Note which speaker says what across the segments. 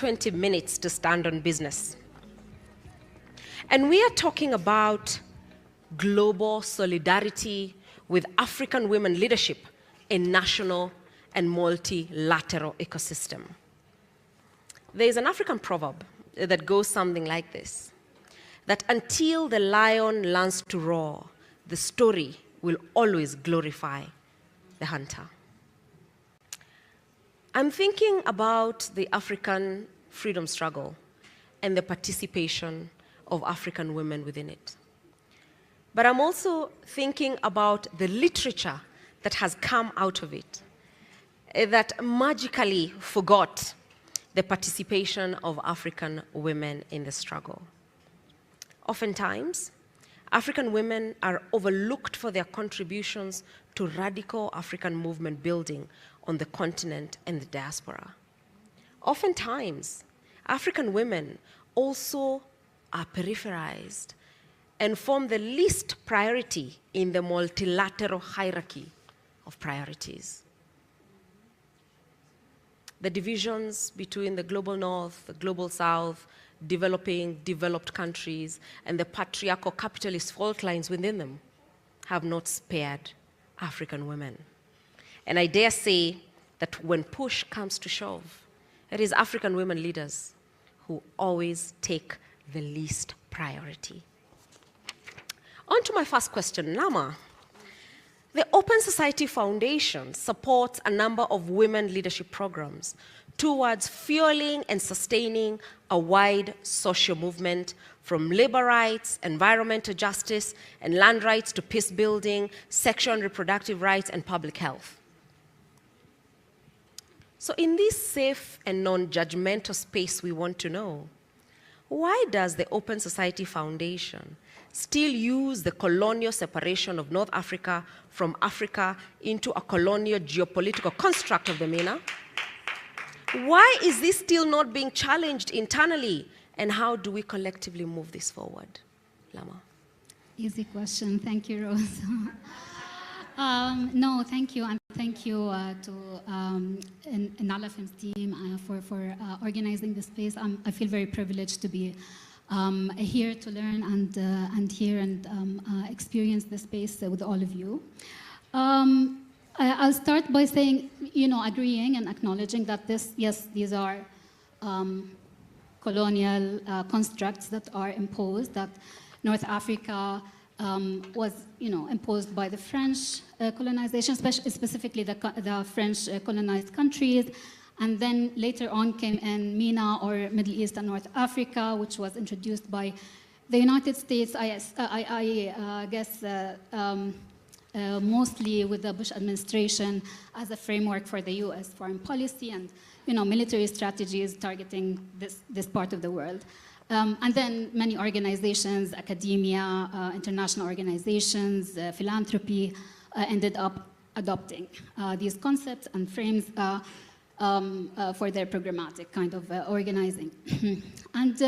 Speaker 1: 20 minutes to stand on business. And we are talking about global solidarity with African women leadership in national and multilateral ecosystem. There is an African proverb that goes something like this, that until the lion learns to roar, the story will always glorify the hunter. I'm thinking about the African freedom struggle and the participation of African women within it. But I'm also thinking about the literature that has come out of it, that magically forgot the participation of African women in the struggle. Oftentimes, African women are overlooked for their contributions to radical African movement building on the continent and the diaspora. Oftentimes, African women also are peripherized and form the least priority in the multilateral hierarchy of priorities. The divisions between the global north, the global south, developing, developed countries, and the patriarchal capitalist fault lines within them have not spared African women. And I dare say that when push comes to shove, it is African women leaders who always take the least priority. On to my first question, Nama. The Open Society Foundation supports a number of women leadership programs towards fueling and sustaining a wide social movement from labor rights, environmental justice, and land rights to peace building, sexual and reproductive rights, and public health. So in this safe and non-judgmental space, we want to know, why does the Open Society Foundation still use the colonial separation of North Africa from Africa into a colonial geopolitical construct of the MENA? Why is this still not being challenged internally? And how do we collectively move this forward? Lama.
Speaker 2: Easy question. Thank you, Rose. No, thank you. And thank you to Nalafem's team for organizing this space. I feel very privileged to be here to learn and hear and experience the space with all of you. I'll start by saying, agreeing and acknowledging that these are colonial constructs that are imposed, that North Africa was, imposed by the French colonization, specifically the French colonized countries. And then later on came in MENA, or Middle East and North Africa, which was introduced by the United States, I guess, mostly with the Bush administration as a framework for the US foreign policy and military strategies targeting this part of the world. And then many organizations, academia, international organizations, philanthropy, ended up adopting these concepts and frames for their programmatic kind of organizing. And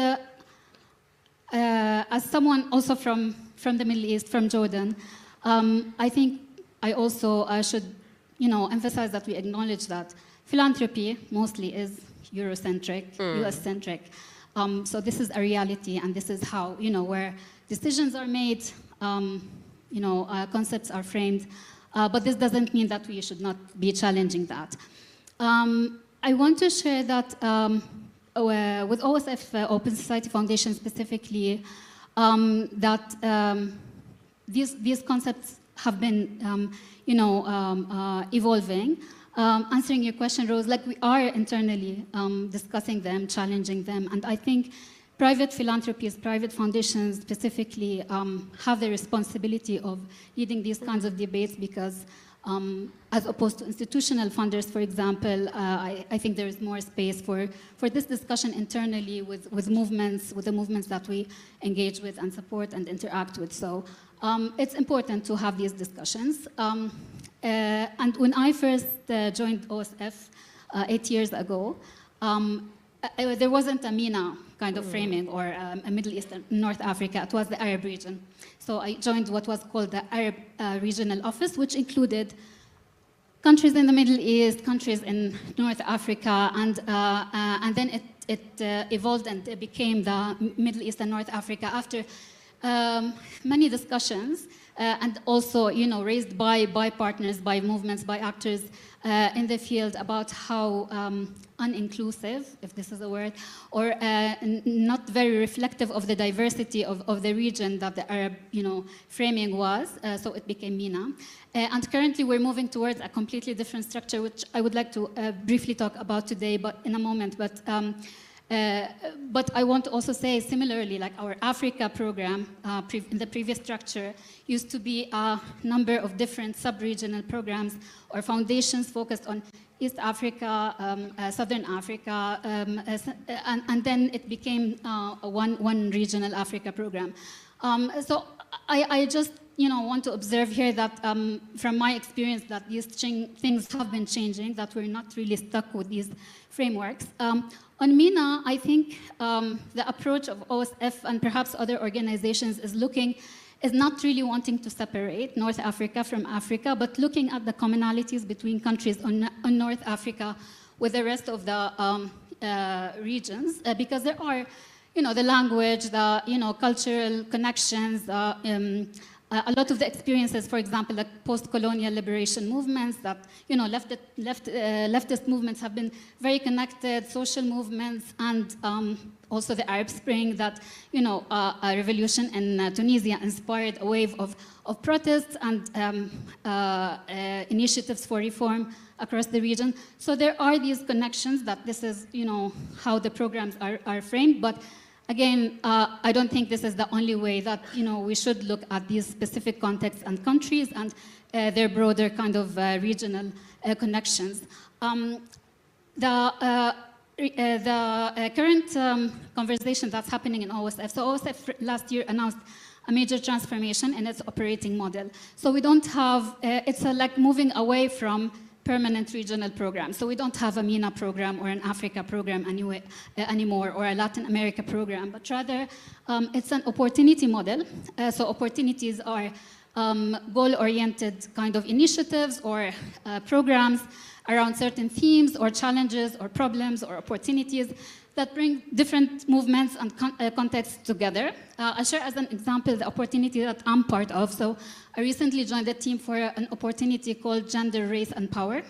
Speaker 2: as someone also from the Middle East, from Jordan, I think I also should emphasize that we acknowledge that philanthropy mostly is Eurocentric, US-centric. So this is a reality, and this is how, where decisions are made, concepts are framed, but this doesn't mean that we should not be challenging that. I want to share that with OSF, Open Society Foundation specifically, that these concepts have been, evolving. Answering your question, Rose, like we are internally discussing them, challenging them, and I think private philanthropies, private foundations specifically have the responsibility of leading these kinds of debates because as opposed to institutional funders, for example, I think there is more space for this discussion internally with the movements that we engage with and support and interact with. So it's important to have these discussions. And when I first joined OSF 8 years ago, there wasn't a MENA kind of framing or a Middle East and North Africa. It was the Arab region. So I joined what was called the Arab Regional Office, which included countries in the Middle East, countries in North Africa, and then evolved and it became the Middle East and North Africa after many discussions and also, raised by partners, by movements, by actors in the field about how uninclusive, if this is a word, or not very reflective of the diversity of the region that the Arab, framing was. So it became MENA. And currently we're moving towards a completely different structure, which I would like to briefly talk about today, but in a moment. But I want to also say, similarly, like our Africa program in the previous structure used to be a number of different sub-regional programs or foundations focused on East Africa, Southern Africa, and then it became one regional Africa program. So I just want to observe here that from my experience that these things have been changing, that we're not really stuck with these frameworks. On MENA, I think the approach of OSF and perhaps other organizations is not really wanting to separate North Africa from Africa, but looking at the commonalities between countries on North Africa with the rest of the regions, because there are, the language, the, cultural connections, a lot of the experiences, for example, like post-colonial liberation movements that, leftist movements have been very connected, social movements, and also the Arab Spring that, a revolution in Tunisia inspired a wave of protests and initiatives for reform across the region. So there are these connections that this is, how the programs are framed, but again, I don't think this is the only way that we should look at these specific contexts and countries and their broader kind of regional connections. The current conversation that's happening in OSF. So OSF last year announced a major transformation in its operating model. So we don't have, it's like moving away from permanent regional programs. So we don't have a MENA program or an Africa program anymore, or a Latin America program, but rather it's an opportunity model. So opportunities are goal-oriented kind of initiatives or programs around certain themes or challenges or problems or opportunities that bring different movements and contexts together. I'll share as an example the opportunity that I'm part of. So I recently joined a team for an opportunity called Gender, Race, and Power.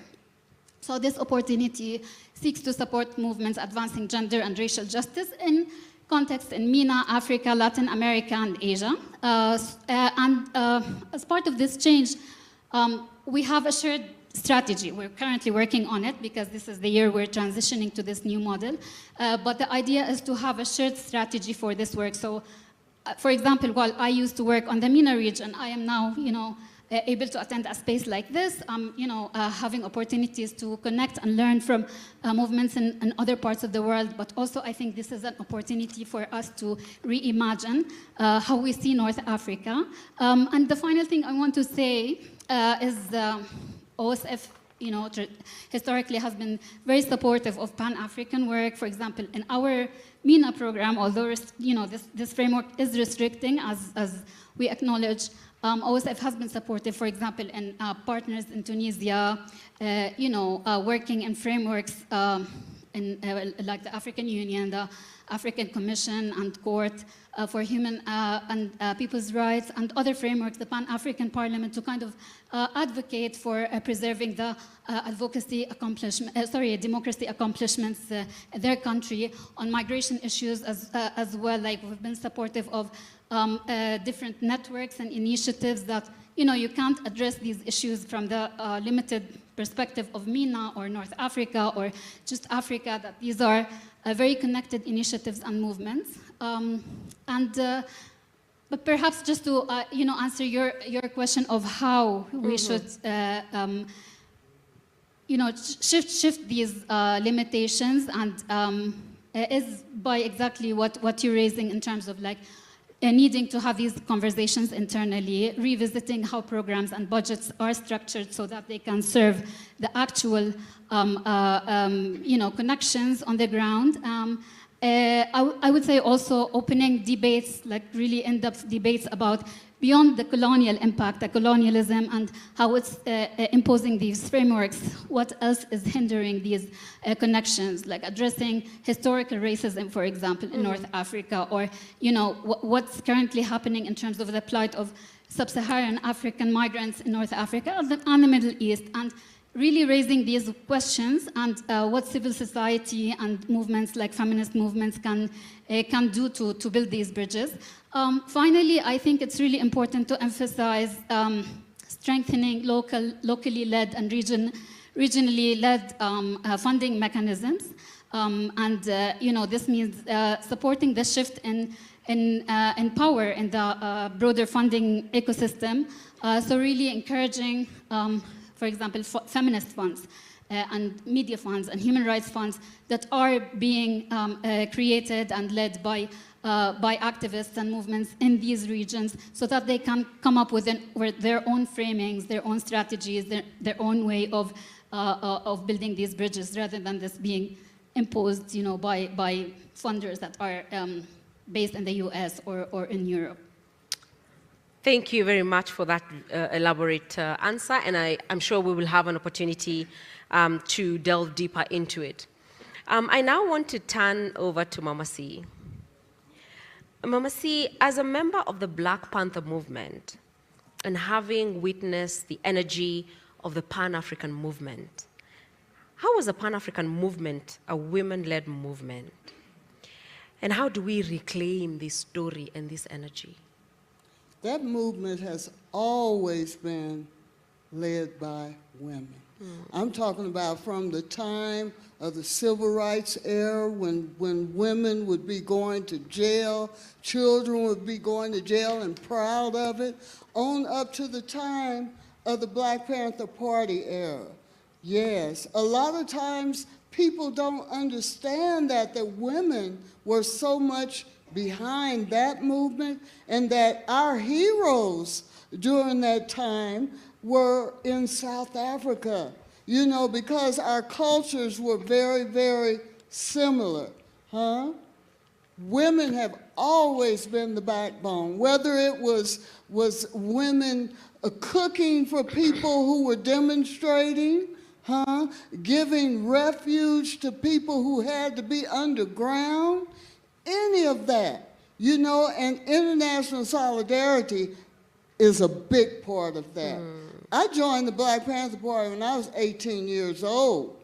Speaker 2: So this opportunity seeks to support movements advancing gender and racial justice in contexts in MENA, Africa, Latin America, and Asia. As part of this change, we have a shared strategy. We're currently working on it because this is the year we're transitioning to this new model. But the idea is to have a shared strategy for this work. So, for example, while I used to work on the MENA region, I am now, able to attend a space like this, having opportunities to connect and learn from movements in other parts of the world. But also, I think this is an opportunity for us to reimagine how we see North Africa. And the final thing I want to say is OSF, historically has been very supportive of Pan-African work. For example, in our MENA program, although this framework is restricting, as we acknowledge, OSF has been supportive, for example, in partners in Tunisia, working in frameworks like the African Union, the African Commission and Court for Human and People's Rights, and other frameworks, the Pan-African Parliament, to kind of advocate for preserving the democracy accomplishments in their country on migration issues as well. Like, we've been supportive of different networks and initiatives that, you can't address these issues from the limited perspective of MENA or North Africa or just Africa, that these are very connected initiatives and movements. But perhaps just to answer your question of how we should shift these limitations, and is by exactly what you're raising in terms of like needing to have these conversations internally, revisiting how programs and budgets are structured so that they can serve the actual connections on the ground. I would say also opening debates, like really in-depth debates about beyond the colonial impact, the colonialism, and how it's imposing these frameworks, what else is hindering these connections, like addressing historical racism, for example, in North Africa, or what's currently happening in terms of the plight of sub-Saharan African migrants in North Africa and the Middle East, and really raising these questions and what civil society and movements like feminist movements can do to build these bridges. Finally, I think it's really important to emphasize strengthening locally led and regionally led funding mechanisms. This means supporting the shift in power in the broader funding ecosystem. So really encouraging, for example, feminist funds and media funds and human rights funds that are being created and led by activists and movements in these regions, so that they can come up with their own framings, their own strategies, their own way of building these bridges, rather than this being imposed, by funders that are based in the US or in Europe.
Speaker 1: Thank you very much for that elaborate answer, and I'm sure we will have an opportunity to delve deeper into it. I now want to turn over to Mama C. Mama C, as a member of the Black Panther movement and having witnessed the energy of the Pan-African movement, how was the Pan-African movement a women-led movement? And how do we reclaim this story and this energy?
Speaker 3: That movement has always been led by women. I'm talking about from the time of the civil rights era, when women would be going to jail, children would be going to jail and proud of it, on up to the time of the Black Panther Party era. Yes, a lot of times people don't understand that the women were so much behind that movement, and that our heroes during that time were in South Africa, because our cultures were very, very similar, Women have always been the backbone, whether it was women cooking for people who were demonstrating, giving refuge to people who had to be underground, any of that, and international solidarity is a big part of that. I joined the Black Panther Party when I was 18 years old,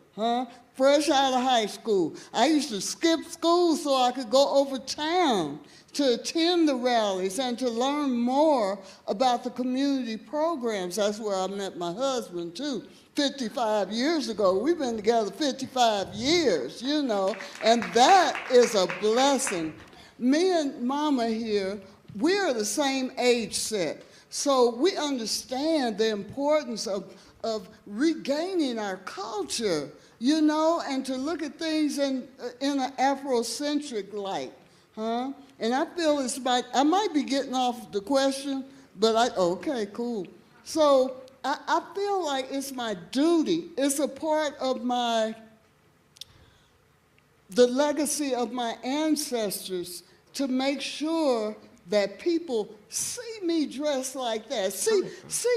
Speaker 3: fresh out of high school. I used to skip school so I could go over town to attend the rallies and to learn more about the community programs. That's where I met my husband, too. 55 years ago. We've been together 55 years, and that is a blessing. Me and Mama here, we're the same age set, so we understand the importance of regaining our culture, and to look at things in an Afrocentric light, And I feel I might be getting off the question, but okay, cool. So I feel like it's my duty. It's a part of the legacy of my ancestors to make sure that people see me dressed like that, see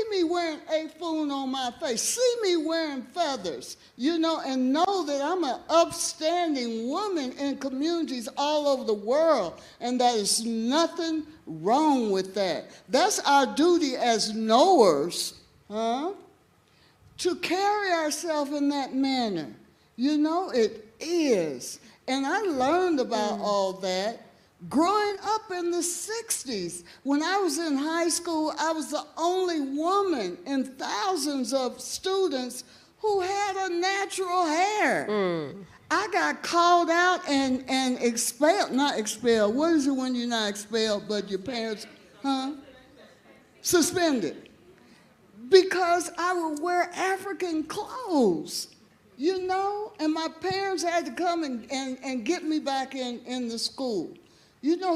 Speaker 3: me wearing Afun on my face, see me wearing feathers, and know that I'm an upstanding woman in communities all over the world, and that is nothing wrong with that. That's our duty as knowers, to carry ourselves in that manner. It is. And I learned about all that growing up in the 60s. When I was in high school, I was the only woman in thousands of students who had a natural hair. I got called out and expelled, not expelled. What is it when you're not expelled, but your parents, suspended? Because I would wear African clothes, and my parents had to come and get me back in the school.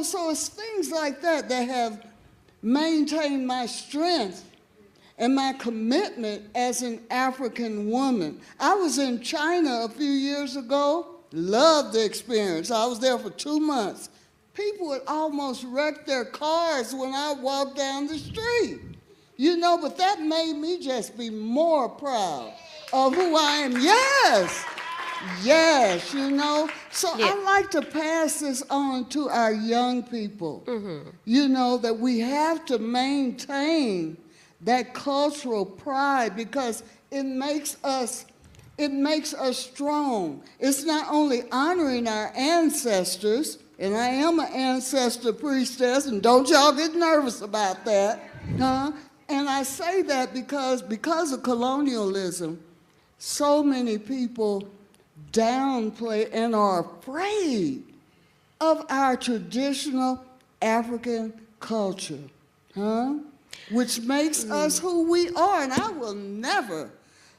Speaker 3: So it's things like that have maintained my strength and my commitment as an African woman. I was in China a few years ago, loved the experience. I was there for 2 months. People would almost wreck their cars when I walked down the street. You know, but that made me just be more proud of who I am. Yes, yes, you know. So
Speaker 1: Yeah.
Speaker 3: I like to pass this on to our young people. You know, that we have to maintain that cultural pride because it makes us strong. It's not only honoring our ancestors, and I am an ancestor priestess, and don't y'all get nervous about that, huh? And I say that because of colonialism, so many people downplay and are afraid of our traditional African culture, huh? Which makes us who we are, and I will never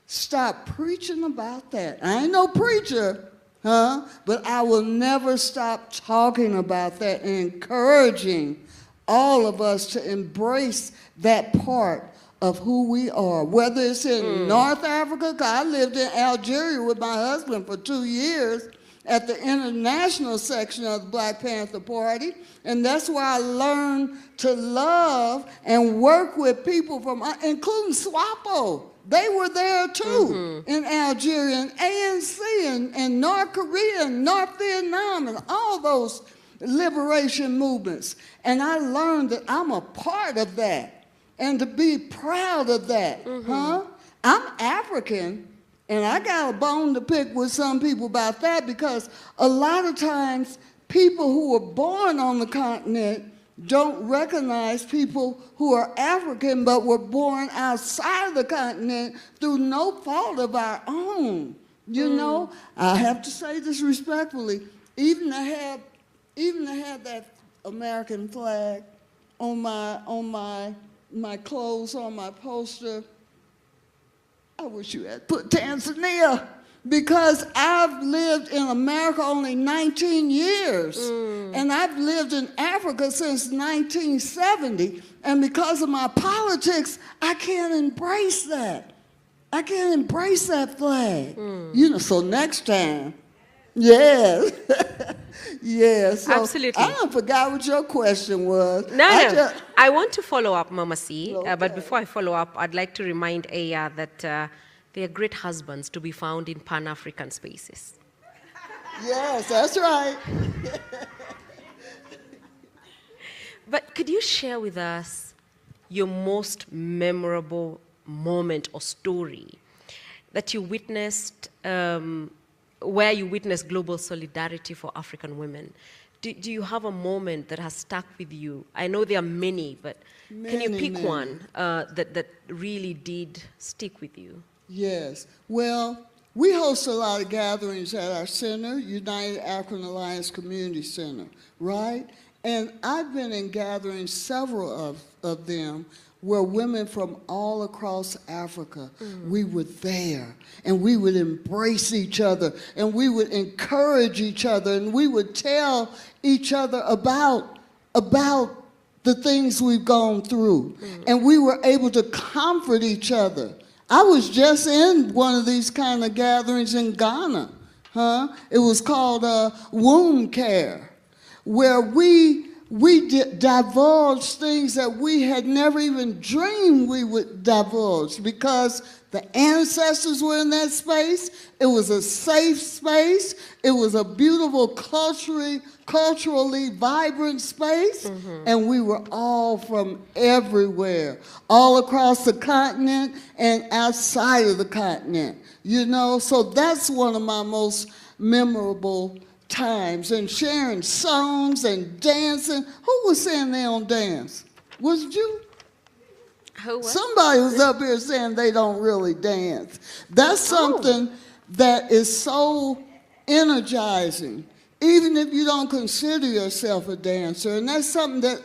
Speaker 3: stop preaching about that. I ain't no preacher, huh? But I will never stop talking about that and encouraging all of us to embrace that part of who we are, whether it's in North Africa, because I lived in Algeria with my husband for 2 years at the international section of the Black Panther Party, and that's where I learned to love and work with people from, including SWAPO. They were there too, in Algeria, and ANC, and North Korea, and North Vietnam, and all those liberation movements. And I learned that I'm a part of that, and to be proud of that, huh? I'm African, and I got a bone to pick with some people about that because a lot of times people who were born on the continent don't recognize people who are African but were born outside of the continent through no fault of our own. You know, I have to say this respectfully, even to have that American flag on my clothes, on my poster, I wish you had put Tanzania, because I've lived in America only 19 years, and I've lived in Africa since 1970, and because of my politics, I can't embrace that. I can't embrace that flag. You know, so next time, yes. Yes. So
Speaker 1: Absolutely.
Speaker 3: I forgot what your question was.
Speaker 1: No. I want to follow up, Mama C.
Speaker 3: Okay.
Speaker 1: But before I follow up, I'd like to remind Aya that they are great husbands to be found in Pan-African spaces.
Speaker 3: Yes, that's right.
Speaker 1: But could you share with us your most memorable moment or story that you witnessed, where you witnessed global solidarity for African women? Do you have a moment that has stuck with you? I know there are many, but can you pick one that really did stick with you?
Speaker 3: Yes. Well, we host a lot of gatherings at our center, United African Alliance Community Center, right? And I've been in gatherings, several of them, where women from all across Africa, we were there, and we would embrace each other, and we would encourage each other, and we would tell each other about the things we've gone through, and we were able to comfort each other. I was just in one of these kind of gatherings in Ghana, huh? It was called Womb Care, where we divulged things that we had never even dreamed we would divulge, because the ancestors were in that space. It was a safe space. It was a beautiful, culturally vibrant space. And we were all from everywhere, all across the continent and outside of the continent. You know, so that's one of my most memorable times, and sharing songs and dancing. Who was saying they don't dance? Was it you?
Speaker 1: Who was?
Speaker 3: Somebody was up here saying they don't really dance. That's something that is so energizing, even if you don't consider yourself a dancer. And that's something that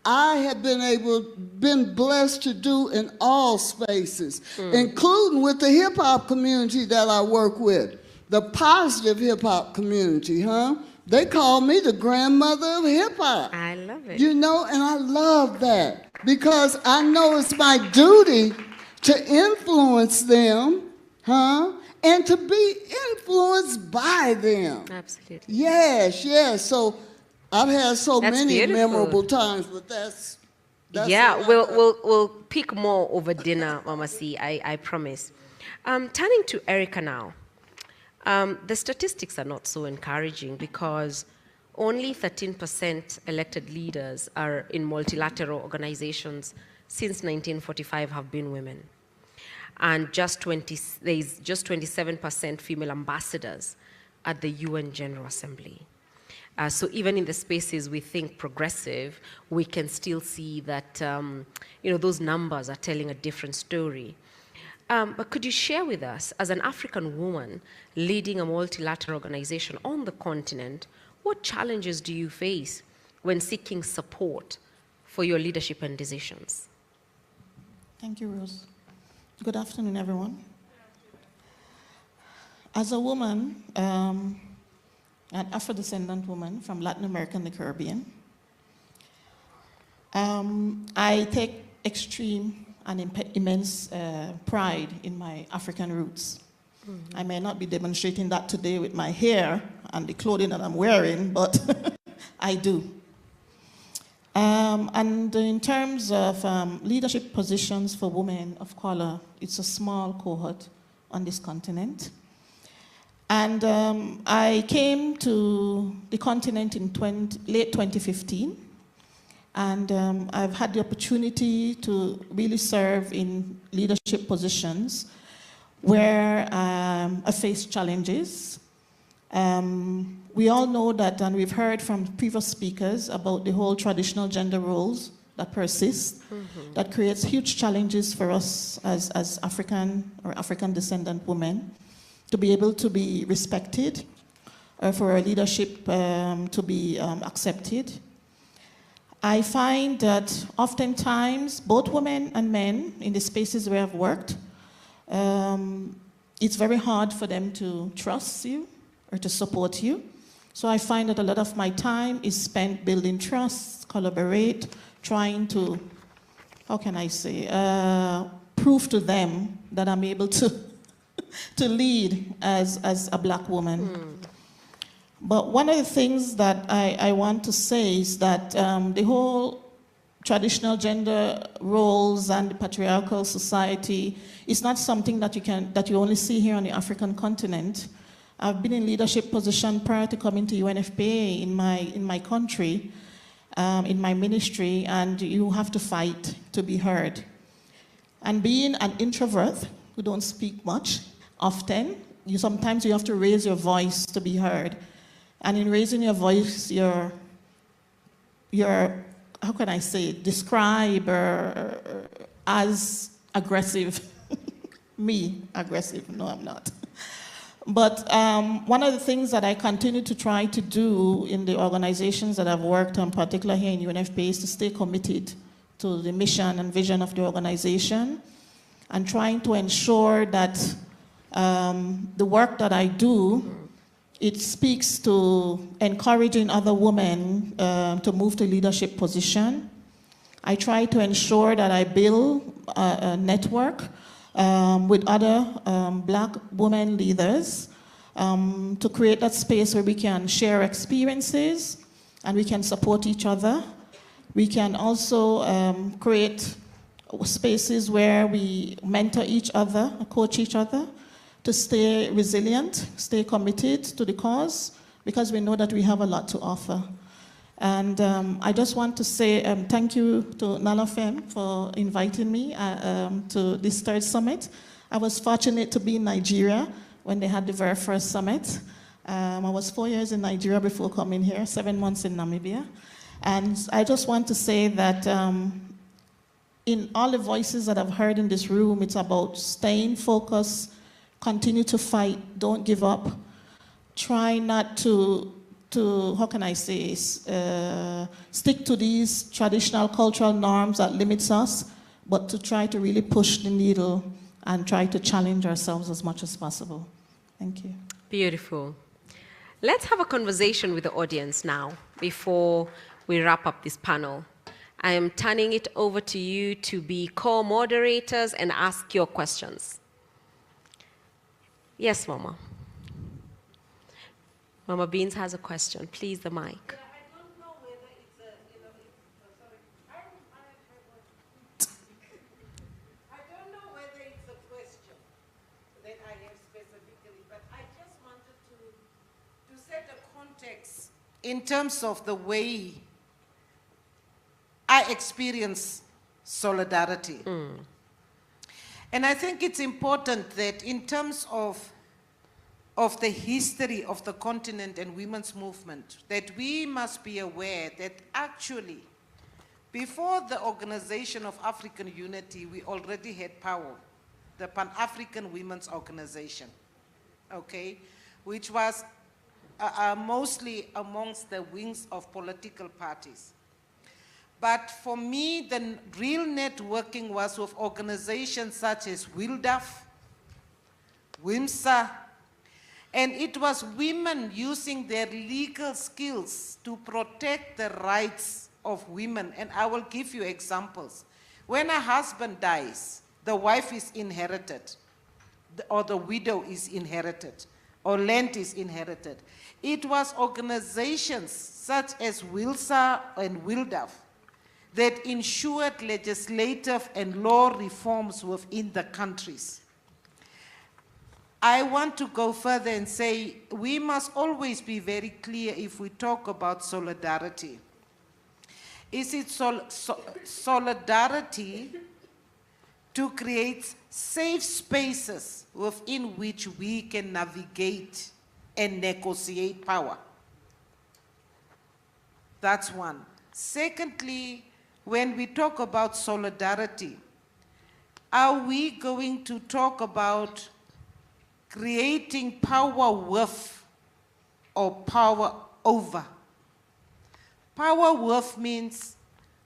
Speaker 3: I have been blessed to do in all spaces, including with the hip hop community that I work with. The positive hip-hop community, huh? They call me the grandmother of hip-hop.
Speaker 1: I love it.
Speaker 3: You know, and I love that because I know it's my duty to influence them, huh? And to be influenced by them.
Speaker 1: Absolutely.
Speaker 3: Yes, yes. So I've had so
Speaker 1: That's
Speaker 3: many
Speaker 1: beautiful.
Speaker 3: memorable times, but that's
Speaker 1: Yeah,
Speaker 3: all I
Speaker 1: we'll,
Speaker 3: got.
Speaker 1: we'll, we'll pick more over dinner, Mama C, I promise. Turning to Erica now. The statistics are not so encouraging because only 13% elected leaders are in multilateral organizations since 1945 have been women. And there's just 27% female ambassadors at the UN General Assembly. So even in the spaces we think progressive, we can still see that those numbers are telling a different story. But could you share with us, as an African woman leading a multilateral organization on the continent, what challenges do you face when seeking support for your leadership and decisions?
Speaker 4: Thank you, Rose. Good afternoon, everyone. As a woman, an Afro-descendant woman from Latin America and the Caribbean, I take extreme and immense pride in my African roots. Mm-hmm. I may not be demonstrating that today with my hair and the clothing that I'm wearing, but I do. And in terms of leadership positions for women of color, it's a small cohort on this continent. And I came to the continent in late 2015, and I've had the opportunity to really serve in leadership positions where I face challenges. We all know that, and we've heard from previous speakers about the whole traditional gender roles that persist, mm-hmm. that creates huge challenges for us as African or African descendant women to be able to be respected, for our leadership to be accepted. I find that oftentimes, both women and men in the spaces where I've worked, it's very hard for them to trust you or to support you. So I find that a lot of my time is spent building trust, collaborate, trying to, how can I say, prove to them that I'm able to lead as a black woman. Mm. But one of the things that I want to say is that the whole traditional gender roles and the patriarchal society is not something that you only see here on the African continent. I've been in leadership position prior to coming to UNFPA in my country, in my ministry, and you have to fight to be heard. And being an introvert who don't speak much, often, sometimes you have to raise your voice to be heard. And in raising your voice, you're how can I say, describe as aggressive. Me, aggressive, no, I'm not. But one of the things that I continue to try to do in the organizations that I've worked on, particularly here in UNFPA, is to stay committed to the mission and vision of the organization and trying to ensure that the work that I do, it speaks to encouraging other women to move to leadership position. I try to ensure that I build a network with other black women leaders to create that space where we can share experiences and we can support each other. We can also create spaces where we mentor each other, coach each other, to stay resilient, stay committed to the cause, because we know that we have a lot to offer. And I just want to say thank you to Nalafem for inviting me to this third summit. I was fortunate to be in Nigeria when they had the very first summit. I was 4 years in Nigeria before coming here, 7 months in Namibia. And I just want to say that in all the voices that I've heard in this room, it's about staying focused, continue to fight, don't give up. Try not to how can I say, stick to these traditional cultural norms that limits us, but to try to really push the needle and try to challenge ourselves as much as possible. Thank you.
Speaker 1: Beautiful. Let's have a conversation with the audience now before we wrap up this panel. I am turning it over to you to be co-moderators and ask your questions. Yes, Mama. Mama Beans has a question. Please, the mic.
Speaker 5: Yeah, I don't know set the context in terms of the way I experience solidarity. And I think it's important that in terms of the history of the continent and women's movement, that we must be aware that actually, before the Organization of African Unity, we already had power, the Pan-African Women's Organization, okay, which was mostly amongst the wings of political parties. But for me, the real networking was with organizations such as WILDAF, WIMSA, and it was women using their legal skills to protect the rights of women. And I will give you examples. When a husband dies, the wife is inherited, or the widow is inherited, or land is inherited. It was organizations such as WILSA and WILDAF that ensured legislative and law reforms within the countries. I want to go further and say we must always be very clear if we talk about solidarity. Is it solidarity to create safe spaces within which we can navigate and negotiate power? That's one. Secondly, when we talk about solidarity, are we going to talk about creating power with or power over? Power with means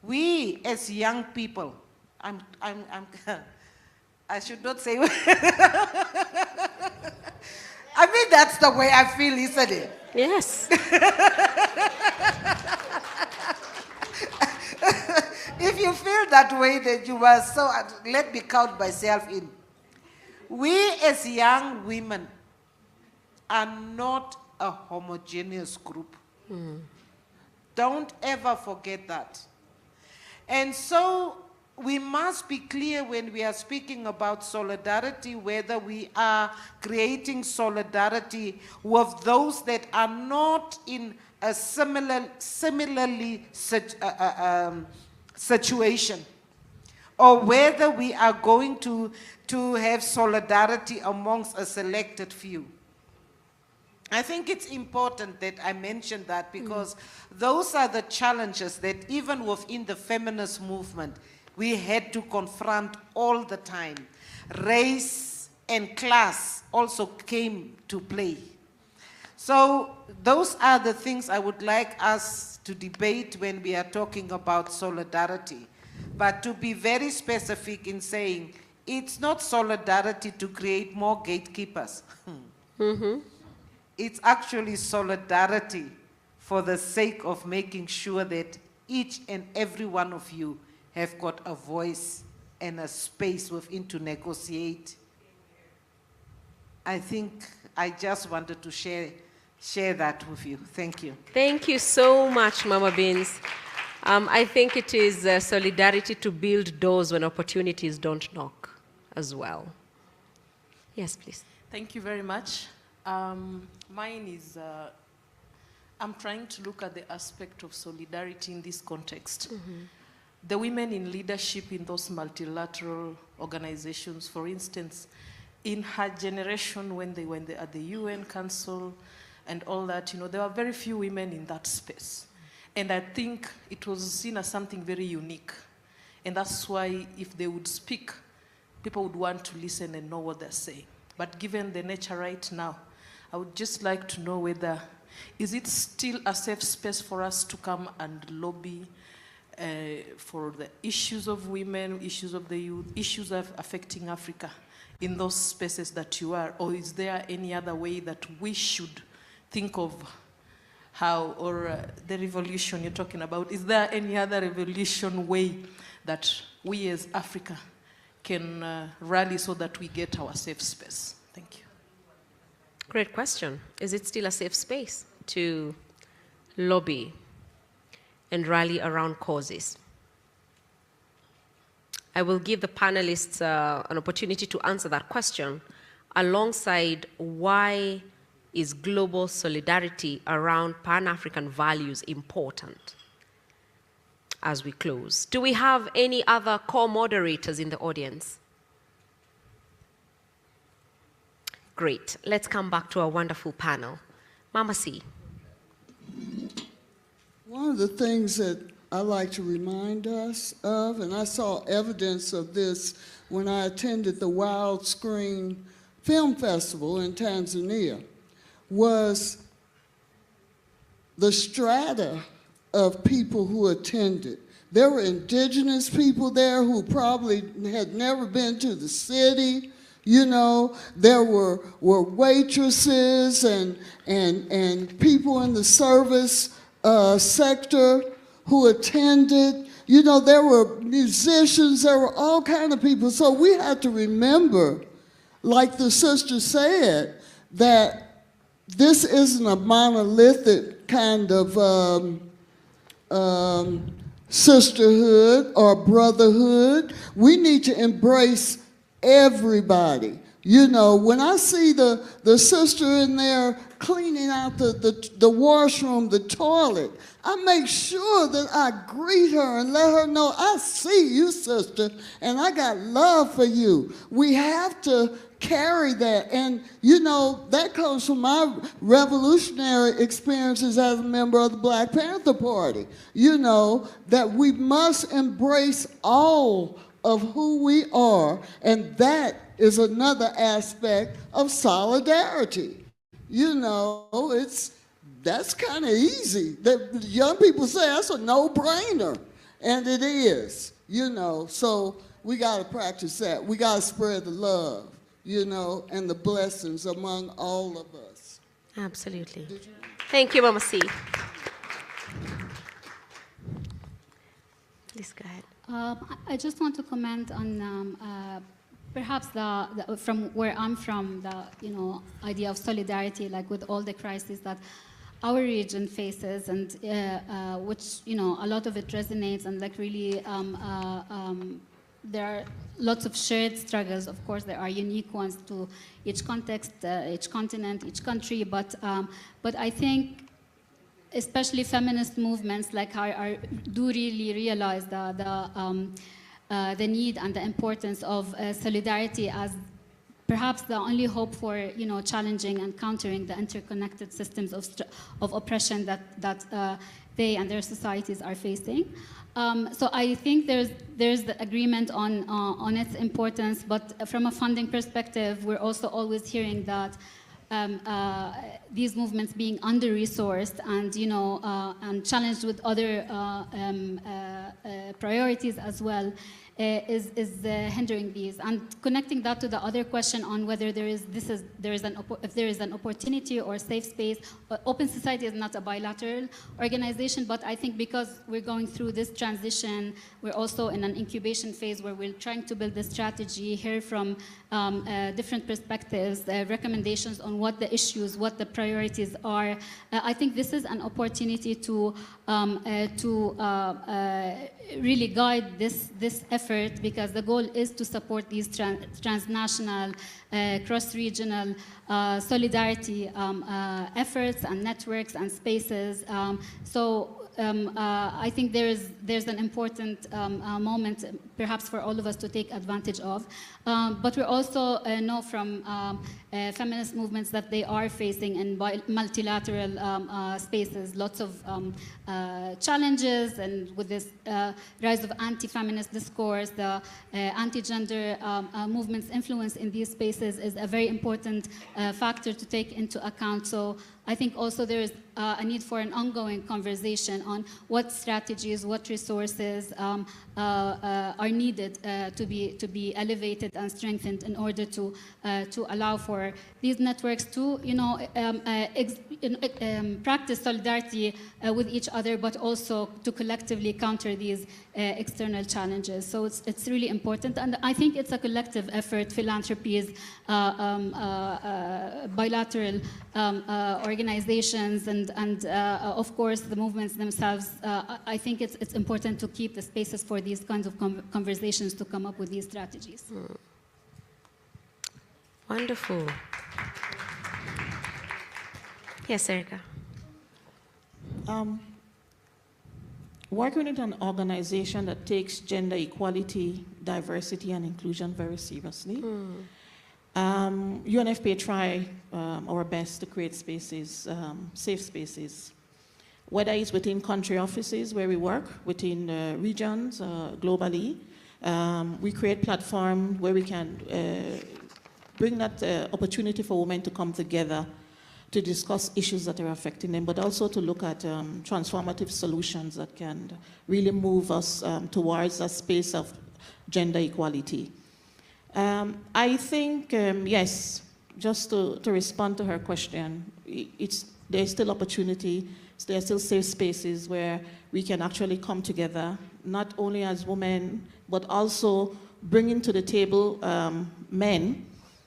Speaker 5: we as young people, I should not say, I mean, that's the way I feel, isn't it?
Speaker 1: Yes.
Speaker 5: If you feel that way, that you are so, let me count myself in. We as young women are not a homogeneous group. Don't ever forget that. And so we must be clear when we are speaking about solidarity, whether we are creating solidarity with those that are not in a similarly situation, or whether we are going to have solidarity amongst a selected few. I think it's important that I mention that because those are the challenges that even within the feminist movement we had to confront all the time. Race and class also came to play. So those are the things I would like us to debate when we are talking about solidarity. But to be very specific in saying, it's not solidarity to create more gatekeepers. It's actually solidarity for the sake of making sure that each and every one of you have got a voice and a space within to negotiate. I think I just wanted to share that with you. Thank you.
Speaker 1: Thank you so much, Mama Beans. I think it is solidarity to build doors when opportunities don't knock as well. Yes, please.
Speaker 4: Thank you very much. Mine is, I'm trying to look at the aspect of solidarity in this context. The women in leadership in those multilateral organizations, for instance, in her generation when they were at the UN Council and all that, there were very few women in that space. And I think it was seen as something very unique. And that's why if they would speak, people would want to listen and know what they're saying. But given the nature right now, I would just like to know whether, is it still a safe space for us to come and lobby for the issues of women, issues of the youth, issues affecting Africa in those spaces that you are? Or is there any other way that we should think of how, or the revolution you're talking about, is there any other revolution way that we as Africa can rally so that we get our safe space? Thank you.
Speaker 1: Great question. Is it still a safe space to lobby and rally around causes? I will give the panelists an opportunity to answer that question alongside why is global solidarity around Pan-African values important? As we close, do we have any other co-moderators in the audience? Great. Let's come back to our wonderful panel. Mama C.
Speaker 3: One of the things that I like to remind us of, and I saw evidence of this when I attended the Wild Screen Film Festival in Tanzania, was the strata of people who attended. There were indigenous people there who probably had never been to the city. You know, there were waitresses and people in the service sector who attended. You know, there were musicians, there were all kinds of people. So we had to remember, like the sister said, that this isn't a monolithic kind of sisterhood or brotherhood. We need to embrace everybody. You know, when I see the sister in there cleaning out the washroom, the toilet, I make sure that I greet her and let her know, I see you, sister, and I got love for you. We have to carry that. And, you know, that comes from my revolutionary experiences as a member of the Black Panther Party. You know, that we must embrace all of who we are, and that is another aspect of solidarity. You know, that's kind of easy. The young people say that's a no-brainer, and it is, you know. So we got to practice that. We got to spread the love, you know, and the blessings among all of us.
Speaker 1: Absolutely. Thank you, Mama C. Please go ahead.
Speaker 2: I just want to comment on perhaps from where I'm from, the idea of solidarity, like with all the crises that our region faces, and which a lot of it resonates, and like really there are lots of shared struggles. Of course, there are unique ones to each context, each continent, each country, but I think especially feminist movements like do really realize the need and the importance of solidarity as perhaps the only hope for challenging and countering the interconnected systems of oppression that they and their societies are facing. So I think there's the agreement on its importance, but from a funding perspective, we're also always hearing that these movements being under-resourced and and challenged with other priorities as well is hindering these. And connecting that to the other question on whether if there is an opportunity or safe space. Open Society is not a bilateral organization, but I think because we're going through this transition, we're also in an incubation phase where we're trying to build a strategy, hear from different perspectives, recommendations on what the issues, what the priorities are. I think this is an opportunity to really guide this effort, because the goal is to support these transnational, cross-regional solidarity efforts and networks and spaces. I think there's an important moment perhaps for all of us to take advantage of. But we also know from feminist movements that they are facing in multilateral spaces lots of challenges, and with this rise of anti-feminist discourse, the anti-gender movement's influence in these spaces is a very important factor to take into account. So I think also there is a need for an ongoing conversation on what strategies, what resources are needed to be elevated and strengthened in order to allow for these networks to practice solidarity with each other, but also to collectively counter these external challenges. So it's really important, and I think it's a collective effort. Philanthropies, bilateral organizations, and of course the movements themselves. I think it's important to keep the spaces for these kinds of conversations to come up with these strategies.
Speaker 1: Wonderful. Yes, Erica.
Speaker 4: Working with an organization that takes gender equality, diversity, and inclusion very seriously. UNFPA try our best to create spaces, safe spaces, whether it's within country offices where we work, within regions, globally. We create platforms where we can bring that opportunity for women to come together to discuss issues that are affecting them, but also to look at transformative solutions that can really move us towards a space of gender equality. I think, yes, just to respond to her question, there's still opportunity, there's still safe spaces where we can actually come together, not only as women, but also bringing to the table men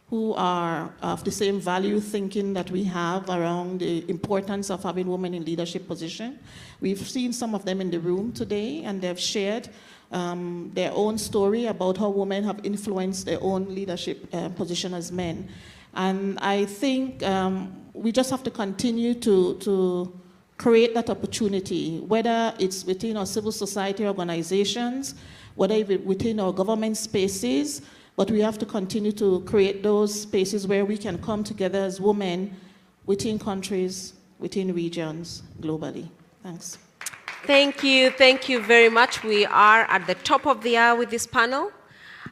Speaker 4: who are of the same value thinking that we have around the importance of having women in leadership position. We've seen some of them in the room today, and they've shared their own story about how women have influenced their own leadership position as men. And I think we just have to continue to create that opportunity, whether it's within our civil society organizations, whether it's within our government spaces, but we have to continue to create those spaces where we can come together as women within countries, within regions, globally. Thanks.
Speaker 1: Thank you very much. We are at the top of the hour with this panel.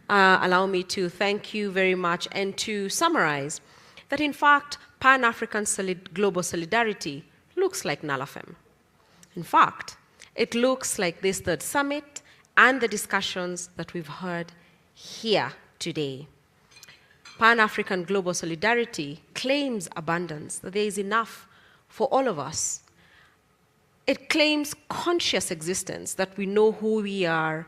Speaker 1: Allow me to thank you very much and to summarize that in fact, Pan-African global solidarity looks like Nalafem. In fact, it looks like this third summit and the discussions that we've heard here today. Pan-African global solidarity claims abundance, that there is enough for all of us. It claims conscious existence, that we know who we are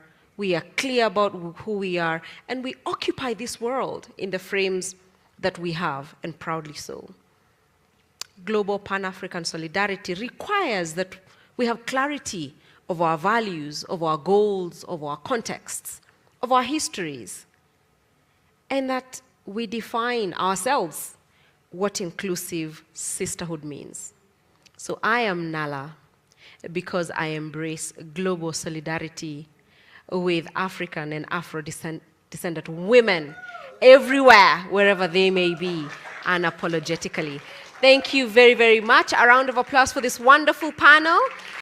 Speaker 1: clear about who we are, and we occupy this world in the frames that we have, and proudly so. Global Pan-African solidarity requires that we have clarity of our values, of our goals, of our contexts, of our histories, and that we define ourselves what inclusive sisterhood means. So I am Nala because I embrace global solidarity with African and Afro-descendant women everywhere, wherever they may be, unapologetically. Thank you very, very much. A round of applause for this wonderful panel.